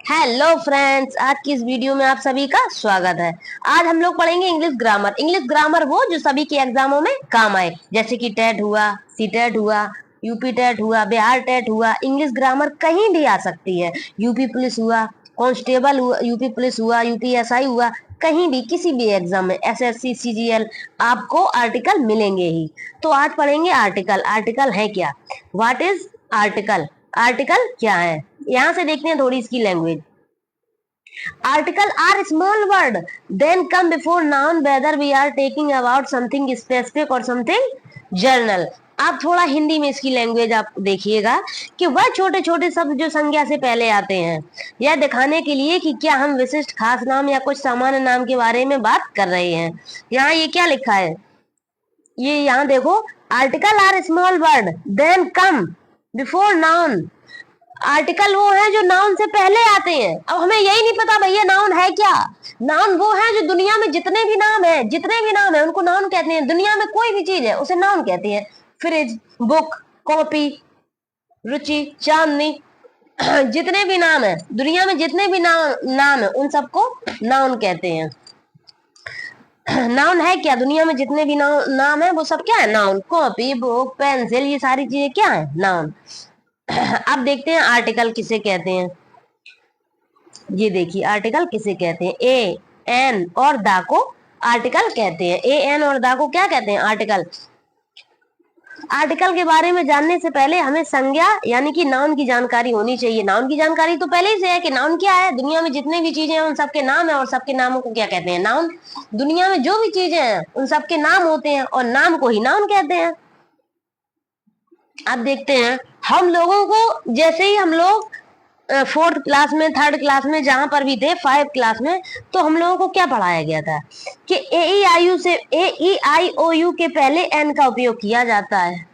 Hello friends, आज की इस वीडियो में आप सभी का स्वागत है। आज हम लोग पढ़ेंगे इंग्लिश ग्रामर। इंग्लिश ग्रामर वो जो सभी के एग्जामों में काम आए, जैसे कि टेट हुआ, सी टेट हुआ, यूपी टेट हुआ, बिहार टेट हुआ। इंग्लिश ग्रामर कहीं भी आ सकती है। यूपी पुलिस हुआ, कांस्टेबल हुआ, यूपी पुलिस हुआ, यूपीएसआई हुआ, कहीं भी किसी भी एग्जाम में, एसएससी, सीजीएल, आपको आर्टिकल मिलेंगे ही। तो आज पढ़ेंगे आर्टिकल। आर्टिकल है क्या? What is article? आर्टिकल क्या है? यहां से देखते हैं थोड़ी इसकी language. Article are small word then come before noun whether we are talking about something specific or something general। आप थोड़ा हिंदी में इसकी लैंग्वेज आप देखिएगा कि वह छोटे छोटे शब्द जो संज्ञा से पहले आते हैं, यह दिखाने के लिए कि क्या हम विशिष्ट खास नाम या कुछ सामान्य नाम के बारे में बात कर रहे हैं। यहाँ ये क्या लिखा है, ये यहाँ देखो, article are small word then come before noun. Article वो है जो नाउन से पहले आते हैं। अब हमें यही नहीं पता भैया नाउन है क्या। नाउन वो है जो दुनिया में जितने भी नाम है उनको नाउन कहते हैं। दुनिया में कोई भी चीज है उसे नाउन कहते हैं। फ्रिज, बुक, कॉपी, रुचि, चांदनी, जितने भी नाम है दुनिया में, जितने भी नाम है उन सबको नाउन कहते हैं। नाउन है क्या? दुनिया में जितने भी नाम है वो सब क्या है? नाउन। कॉपी, बुक, पेंसिल, ये सारी चीजें क्या है? नाउन। अब देखते हैं आर्टिकल किसे कहते हैं। ये देखिए आर्टिकल किसे कहते हैं। ए, एन और दा को आर्टिकल कहते हैं। ए, एन और दा को क्या कहते हैं? आर्टिकल। आर्टिकल के बारे में जानने से पहले हमें संज्ञा यानी कि नाउन की जानकारी होनी चाहिए। नाउन की जानकारी तो पहले ही से है कि नाउन क्या है। दुनिया में जितने भी चीजें हैं उन सबके नाम है, और सबके नामों को क्या कहते हैं? नाउन। दुनिया में जो भी चीजें हैं उन सबके नाम होते हैं और नाम को ही नाउन कहते हैं। अब देखते हैं हम लोगों को, जैसे ही हम लोग फोर्थ क्लास में, थर्ड क्लास में, जहां पर भी थे, 5 क्लास में, तो हम लोगों को क्या पढ़ाया गया था कि ए ई आई ओ यू के पहले एन का उपयोग किया जाता है।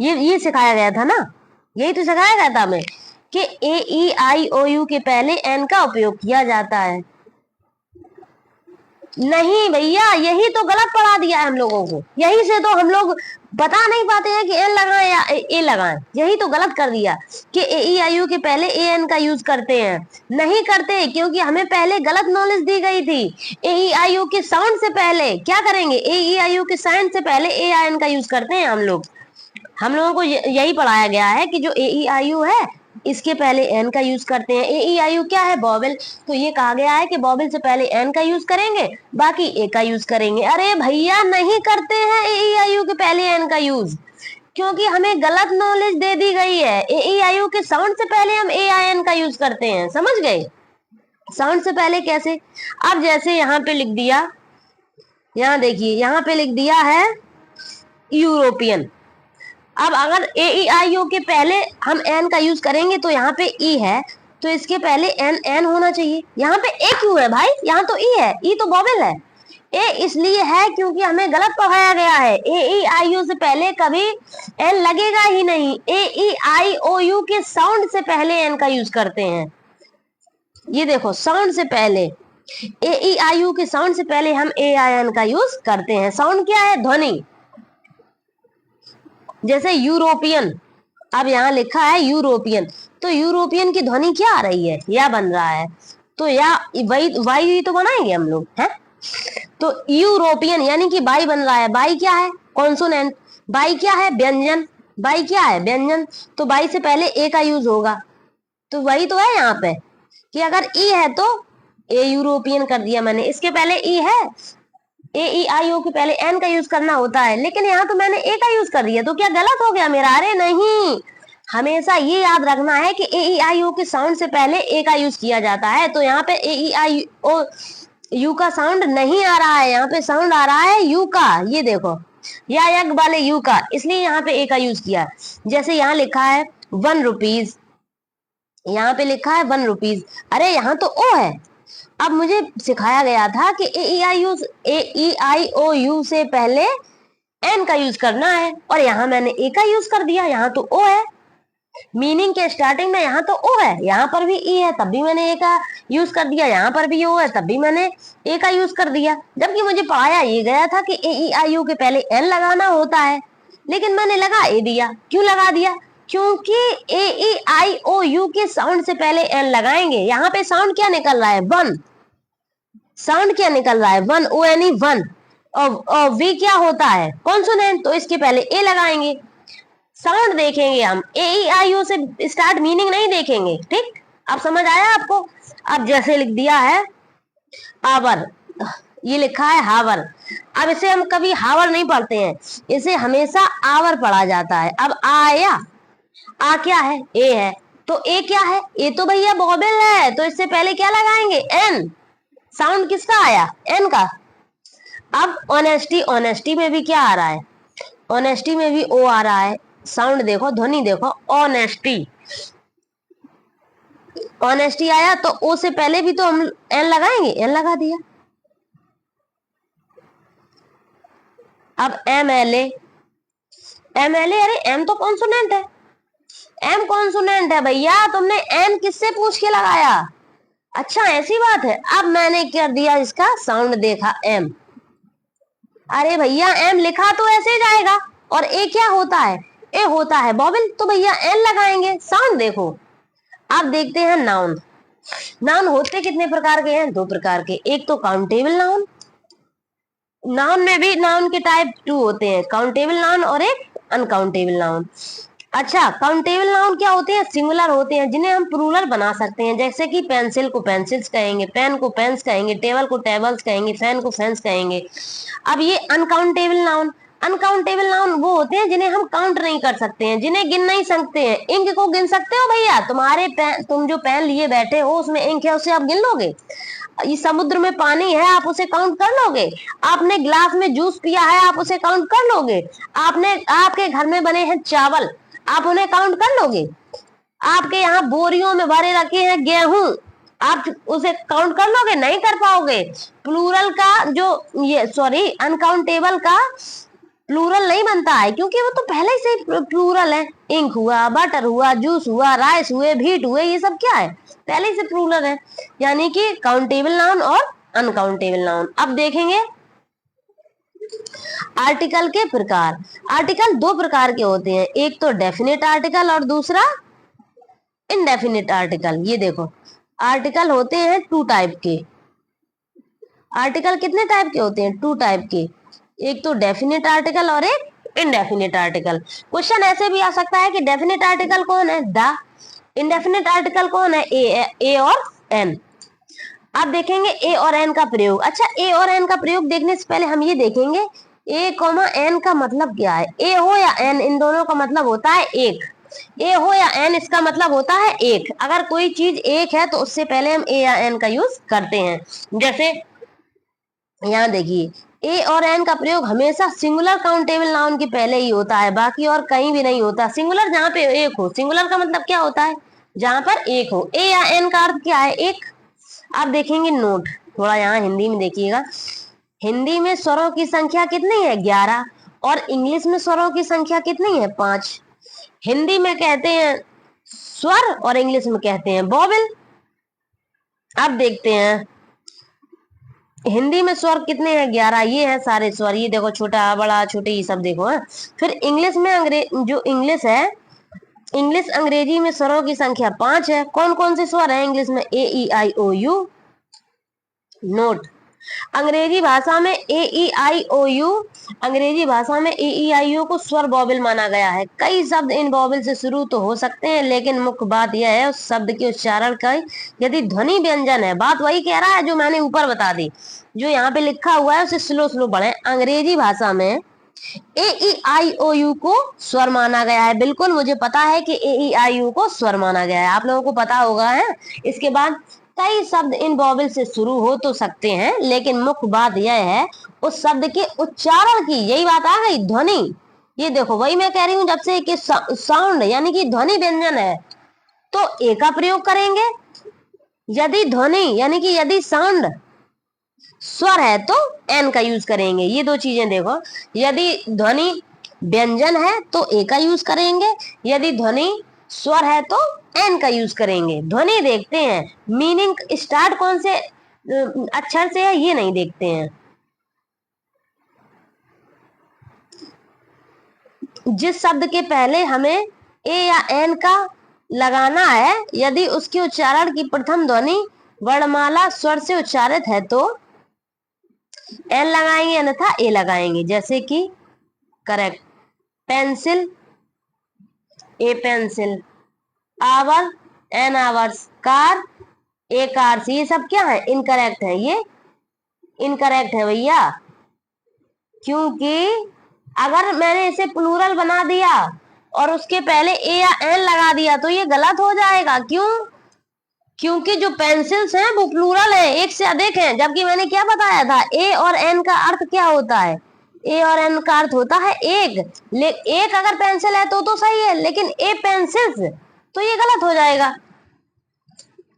ये सिखाया गया था ना, यही तो सिखाया गया था हमें कि ए ई आई ओ यू के पहले एन का उपयोग किया जाता है। नहीं भैया, यही तो गलत पढ़ा दिया है हम लोगों को। यही से तो हम लोग बता नहीं पाते हैं कि एन लगाएं या ए लगाएं। यही तो गलत कर दिया कि ए ई आई यू के पहले ए एन का यूज करते हैं। नहीं करते, क्योंकि हमें पहले गलत नॉलेज दी गई थी। ए ई आई यू के साउंड से पहले क्या करेंगे? ए ई आई यू के साउंड से पहले ए आई एन का यूज करते हैं हम लोग। हम लोगों को यही पढ़ाया गया है कि जो ए ई आई यू है इसके पहले एन का यूज करते हैं। ए ई आई यू क्या है? वॉवेल। तो ये कहा गया है कि वॉवेल से पहले एन का यूज करेंगे, बाकी ए का यूज करेंगे। अरे भैया नहीं करते हैं ए ई आई यू के पहले एन का यूज, क्योंकि हमें गलत नॉलेज दे दी गई है। ए ई आई यू के साउंड से पहले हम ए आई एन का यूज करते हैं। समझ गए? साउंड से पहले कैसे? अब जैसे यहाँ पे लिख दिया, यहाँ देखिए यहाँ पे लिख दिया है यूरोपियन। अब अगर ए ई आई यू के पहले हम एन का यूज करेंगे तो यहाँ पे ई है, तो इसके पहले एन एन होना चाहिए। यहाँ पे ए क्यों है भाई? यहाँ तो ई है, ई तो वॉवेल है। ए इसलिए है क्योंकि हमें गलत पढ़ाया गया है। ए ई आई यू से पहले कभी एन लगेगा ही नहीं। ए ई आई ओ यू के साउंड से पहले एन का यूज करते हैं। ये देखो, साउंड से पहले, ए ई आई यू के साउंड से पहले हम ए आई एन का यूज करते हैं। साउंड क्या है? ध्वनि। जैसे यूरोपियन, अब यहाँ लिखा है यूरोपियन, तो यूरोपियन की ध्वनि क्या आ रही है? या बन रहा है, तो या वाई तो बनाएंगे हम लोग है। तो यूरोपियन यानी कि बाई बन रहा है। बाई क्या है? कॉन्सोनेंट। बाई क्या है? व्यंजन। बाई क्या है? व्यंजन। तो बाई से पहले ए का यूज होगा। तो वही तो है यहाँ पे कि अगर ई है तो ए यूरोपियन कर दिया मैंने। इसके पहले ई है, ए ई आई ओ के पहले एन का यूज करना होता है, लेकिन यहाँ तो मैंने ए का यूज कर दिया, तो क्या गलत हो गया मेरा? अरे नहीं, हमेशा ये याद रखना है कि ए ई आई ओ के साउंड से पहले ए का यूज किया जाता है। तो यहाँ पे ए ई आई ओ यू का साउंड नहीं आ रहा है, यहाँ पे साउंड आ रहा है यू का। ये देखो, या यज्ञ वाले यू का, इसलिए यहाँ पे ए का यूज किया। जैसे यहाँ लिखा है 1 रुपीज, यहाँ पे लिखा है 1 रुपीज। अरे यहाँ तो ओ है। अब मुझे सिखाया गया था कि ए ई आई ओ यू से पहले एन का यूज करना है, और यहाँ मैंने ए का यूज कर दिया। यहाँ तो ओ है, मीनिंग के स्टार्टिंग में यहाँ तो ओ है, यहाँ पर भी ई है तब भी मैंने ए का यूज कर दिया, यहाँ पर भी ओ है तब भी मैंने ए का यूज कर दिया। जबकि मुझे पढ़ाया ये गया था कि ए ई आई यू के पहले एन लगाना होता है, लेकिन मैंने लगा ए दिया। क्यों लगा दिया? क्योंकि ए ई आई ओ यू के साउंड से पहले एन लगाएंगे। यहाँ पे साउंड क्या निकल रहा है? वन। साउंड क्या निकल रहा है? One, O N E, one. और वी क्या होता है? कॉन्सोनेंट, तो इसके पहले ए लगाएंगे। साउंड देखेंगे हम, ए ई आई ओ से स्टार्ट, मीनिंग नहीं देखेंगे। ठीक, अब समझ आया आपको? अब जैसे लिख दिया है आवर, ये लिखा है हावर। अब इसे हम कभी हावर नहीं पढ़ते हैं, इसे हमेशा आवर पढ़ा जाता है। अब आया, आ क्या है? ए है। तो ए क्या है? ए तो भैया वोवेल है, तो इससे पहले क्या लगाएंगे? एन। साउंड किसका आया? एन का। अब ऑनेस्टी, ऑनेस्टी में भी क्या आ रहा है? ऑनेस्टी में भी ओ आ रहा है। साउंड देखो, ध्वनि देखो, ऑनेस्टी। ऑनेस्टी आया तो ओ से पहले भी तो हम एन लगाएंगे, एन लगा दिया। अब M L A, M L A, अरे एम तो कॉन्सोनेंट है, एम कॉन्सोनेंट है भैया, तुमने एन किससे पूछ के लगाया? अच्छा ऐसी बात है। अब मैंने कर दिया इसका साउंड देखा, एम। अरे भैया एम लिखा तो ऐसे जाएगा, और ए क्या होता है? ए होता है वोवेल, तो भैया एन लगाएंगे। साउंड देखो। अब देखते हैं नाउन। नाउन होते कितने प्रकार के हैं? दो प्रकार के। एक तो काउंटेबल नाउन, नाउन में भी नाउन के टाइप टू होते हैं, काउंटेबल नाउन और एक अनकाउंटेबल नाउन। अच्छा, काउंटेबल नाउन क्या होते हैं? सिंगुलर होते हैं, जिन्हें हम प्लूरल बना सकते हैं। जैसे कि पेंसिल को पेंसिल्स कहेंगे, पेन को पेन्स कहेंगे, टेबल को टेबल्स कहेंगे, फैन को फैंस कहेंगे। अब ये अनकाउंटेबल नाउन, अनकाउंटेबल नाउन वो होते हैं जिन्हें हम काउंट नहीं कर सकते हैं, जिन्हें गिन नहीं सकते हैं। इंक को गिन सकते हो भैया? तुम्हारे पेन, तुम जो पेन लिए बैठे हो उसमें इंक है, उसे आप गिन लोगे? इस समुद्र में पानी है, आप उसे काउंट कर लोगे? आपने ग्लास में जूस पिया है, आप उसे काउंट कर लोगे? आपने, आपके घर में बने हैं चावल, आप उन्हें काउंट कर लोगे? आपके यहाँ बोरियों में भरे रखे हैं गेहूं, आप उसे काउंट कर लोगे? नहीं कर पाओगे। प्लूरल का जो ये, सॉरी, अनकाउंटेबल का प्लूरल नहीं बनता है, क्योंकि वो तो पहले से प्लूरल है। इंक हुआ, बटर हुआ, जूस हुआ, राइस हुए, भीट हुए, ये सब क्या है? पहले से प्लूरल है। यानी कि काउंटेबल नाउन और अनकाउंटेबल नाउन। अब देखेंगे आर्टिकल के प्रकार। आर्टिकल दो प्रकार के होते हैं, एक तो डेफिनेट आर्टिकल और दूसरा इनडेफिनेट आर्टिकल। ये देखो, आर्टिकल होते हैं टू टाइप के। आर्टिकल कितने टाइप के होते हैं? टू टाइप के। एक तो डेफिनेट आर्टिकल और एक इनडेफिनेट आर्टिकल। क्वेश्चन ऐसे भी आ सकता है कि डेफिनेट आर्टिकल कौन है? द। इनडेफिनेट आर्टिकल कौन है? ए और एन। अब देखेंगे ए और एन का प्रयोग। अच्छा, ए और एन का प्रयोग देखने से पहले हम ये देखेंगे ए कॉमा एन का मतलब क्या है। ए हो या एन, इन दोनों का मतलब होता है एक। ए हो या एन, इसका मतलब होता है एक। अगर कोई चीज एक है तो उससे पहले हम ए या एन का यूज करते हैं। जैसे यहाँ देखिए, ए और एन का प्रयोग हमेशा सिंगुलर काउंटेबल नाउन के पहले ही होता है, बाकी और कहीं भी नहीं होता। सिंगुलर जहाँ पे एक हो, सिंगुलर का मतलब क्या होता है? जहां पर एक हो। ए या एन का अर्थ क्या है? एक। आप देखेंगे नोट, थोड़ा यहाँ हिंदी में देखिएगा। हिंदी में स्वरों की संख्या कितनी है? 11। और इंग्लिश में स्वरों की संख्या कितनी है? 5। हिंदी में कहते हैं स्वर और इंग्लिश में कहते हैं वोवेल। अब देखते हैं हिंदी में स्वर कितने हैं? 11। ये है सारे स्वर, ये देखो, छोटा बड़ा छोटे, ये सब देखो है। फिर इंग्लिश में जो इंग्लिश है, इंग्लिश अंग्रेजी में स्वरों की संख्या 5 है। कौन कौन से स्वर है इंग्लिश में? ए ई आई ओ यू। नोट, अंग्रेजी भाषा में ए ई आई ओ यू, अंग्रेजी भाषा में ए ई आई ओ को स्वर वोवेल माना गया है। कई शब्द इन वोवेल से शुरू तो हो सकते हैं, लेकिन मुख्य बात यह है उस शब्द के उच्चारण का, यदि ध्वनि व्यंजन है। बात वही कह रहा है जो मैंने ऊपर बता दी, जो यहाँ पे लिखा हुआ है उसे स्लो स्लो पढ़ें। अंग्रेजी भाषा में ए ई आई ओ यू को स्वर माना गया है। बिल्कुल, मुझे पता है कि ए ई आई यू को स्वर माना गया है, आप लोगों को पता होगा है। इसके बाद कई शब्द इन वोवेल से शुरू हो तो सकते हैं, लेकिन मुख्य बात यह है उस शब्द के उच्चारण की। यही बात आ गई, ध्वनि। ये देखो, वही मैं कह रही हूं जब से कि साउंड यानी कि ध्वनि व्यंजन है तो ए का प्रयोग करेंगे। यदि ध्वनि यानी कि यदि साउंड स्वर है तो एन का यूज करेंगे। ये दो चीजें देखो, यदि ध्वनि व्यंजन है तो ए का यूज करेंगे, यदि ध्वनि स्वर है तो एन का यूज करेंगे। ध्वनि देखते हैं, मीनिंग स्टार्ट कौन से अक्षर से है ये नहीं देखते हैं। जिस शब्द के पहले हमें ए या एन का लगाना है यदि उसके उच्चारण की प्रथम ध्वनि वर्णमाला स्वर से उच्चारित है तो एन लगाएंगे अन्यथा ए लगाएंगे। जैसे कि correct, pencil a pencil, hour an hours, car a cars, ये सब क्या है, इनकरेक्ट है, ये इनकरेक्ट है भैया। क्योंकि अगर मैंने इसे प्लूरल बना दिया और उसके पहले ए या एन लगा दिया तो ये गलत हो जाएगा। क्यों? क्योंकि जो पेंसिल्स हैं वो प्लूरल है, एक से अधिक हैं, जबकि मैंने क्या बताया था, ए और एन का अर्थ क्या होता है, ए और एन का अर्थ होता है एक। एक अगर पेंसिल है तो सही है, लेकिन ए पेंसिल्स तो ये गलत हो जाएगा।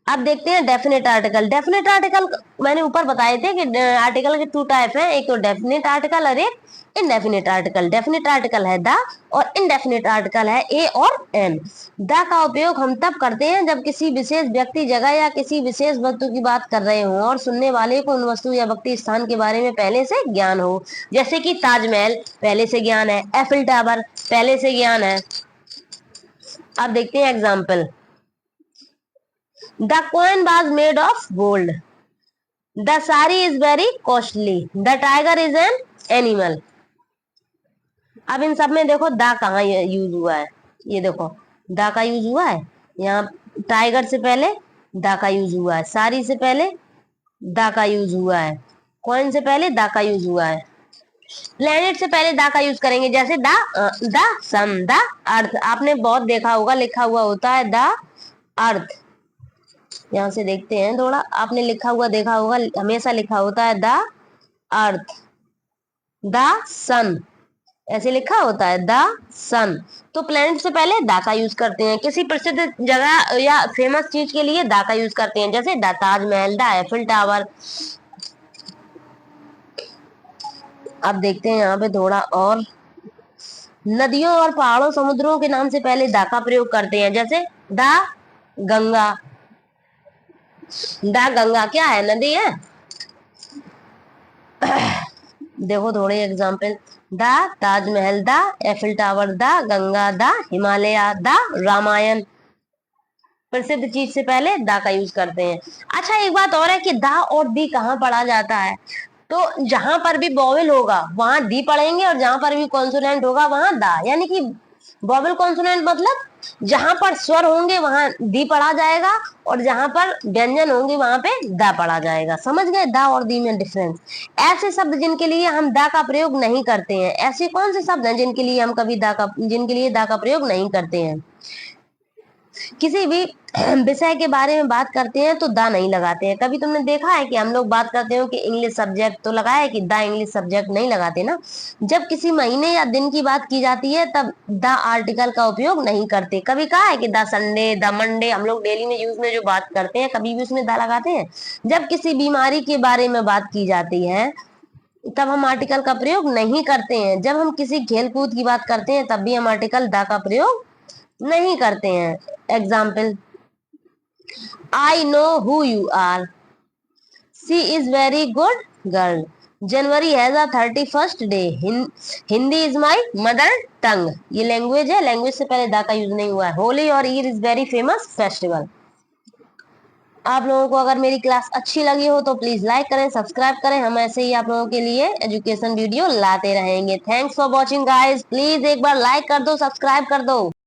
अब देखते हैं डेफिनेट आर्टिकल। डेफिनेट आर्टिकल मैंने ऊपर बताए थे कि आर्टिकल के 2 टाइप हैं, एक तो डेफिनेट आर्टिकल और एक इनडेफिनेट आर्टिकल। डेफिनेट आर्टिकल है द और इनडेफिनेट आर्टिकल है ए और एन। द का उपयोग हम तब करते हैं जब किसी विशेष व्यक्ति, जगह या किसी विशेष वस्तु की बात कर रहे हों और सुनने वाले को उन वस्तु या व्यक्ति स्थान के बारे में पहले से ज्ञान हो। जैसे कि ताजमहल पहले से ज्ञान है, एफिल टावर पहले से ज्ञान है। अब देखते हैं example. The coin was made of gold. The sari is very costly. The tiger is an animal. अब इन सब में देखो दा कहाँ यूज हुआ है, ये देखो दा का यूज हुआ है यहाँ। टाइगर से पहले दा का यूज हुआ है, सारी से पहले दा का यूज हुआ है, कॉइन से पहले दा का यूज हुआ है, प्लेनेट से पहले दा का यूज करेंगे। जैसे द सन, द अर्थ, आपने बहुत देखा होगा लिखा हुआ होता है द अर्थ। यहां से देखते हैं थोड़ा, आपने लिखा हुआ देखा होगा, हमेशा लिखा होता है द अर्थ, द सन, ऐसे लिखा होता है द सन। तो प्लेनेट से पहले दा का यूज करते हैं, किसी प्रसिद्ध जगह या फेमस चीज के लिए दा का यूज करते हैं, जैसे the Taj Mahal, the Eiffel tower. अब देखते हैं यहाँ पे थोड़ा और, नदियों और पहाड़ों समुद्रों के नाम से पहले दा का प्रयोग करते हैं, जैसे द गंगा। द गंगा क्या है, नदी है। देखो थोड़े एग्जाम्पल, the Taj Mahal, the Eiffel tower, the Ganga, the Himalaya, the Ramayan. प्रसिद्ध चीज से पहले दा का यूज करते हैं। अच्छा एक बात और है कि दा और दी कहाँ पढ़ा जाता है, तो जहां पर भी वॉवेल होगा वहां दी पढ़ेंगे और जहां पर भी कॉन्सोनेंट होगा वहां दा। यानी कि वॉवेल कॉन्सोनेंट मतलब जहां पर स्वर होंगे वहां दी पढ़ा जाएगा और जहां पर व्यंजन होंगे वहां पे दा पढ़ा जाएगा। समझ गए दा और दी में डिफरेंस। ऐसे शब्द जिनके लिए हम दा का प्रयोग नहीं करते हैं, ऐसे कौन से शब्द हैं जिनके लिए हम कभी जिनके लिए दा का प्रयोग नहीं करते हैं। किसी भी विषय के बारे में बात करते हैं तो दा नहीं लगाते हैं। कभी तुमने देखा है कि हम लोग बात करते हो कि इंग्लिश सब्जेक्ट, तो लगाया है कि दा इंग्लिश सब्जेक्ट नहीं लगाते ना। जब किसी महीने या दिन की बात की जाती है तब दा आर्टिकल का उपयोग नहीं करते। कभी कहा है कि दा संडे, दा मंडे, हम लोग डेली में यूज में जो बात करते हैं कभी भी उसमें दा लगाते हैं। जब किसी बीमारी के बारे में बात की जाती है तब हम आर्टिकल का प्रयोग नहीं करते हैं। जब हम किसी खेल कूद की बात करते हैं तब भी हम आर्टिकल दा का प्रयोग नहीं करते हैं। Example, I know who you are. She is very good girl. January has a 31st day. Hindi is my mother tongue. ये लैंग्वेज है, लैंग्वेज से पहले दा का यूज नहीं हुआ है। होली और Eid is very famous festival. आप लोगों को अगर मेरी क्लास अच्छी लगी हो तो प्लीज लाइक करें, सब्सक्राइब करें। हम ऐसे ही आप लोगों के लिए एजुकेशन वीडियो लाते रहेंगे। Thanks for watching guys. Please एक बार लाइक कर दो, सब्सक्राइब कर दो।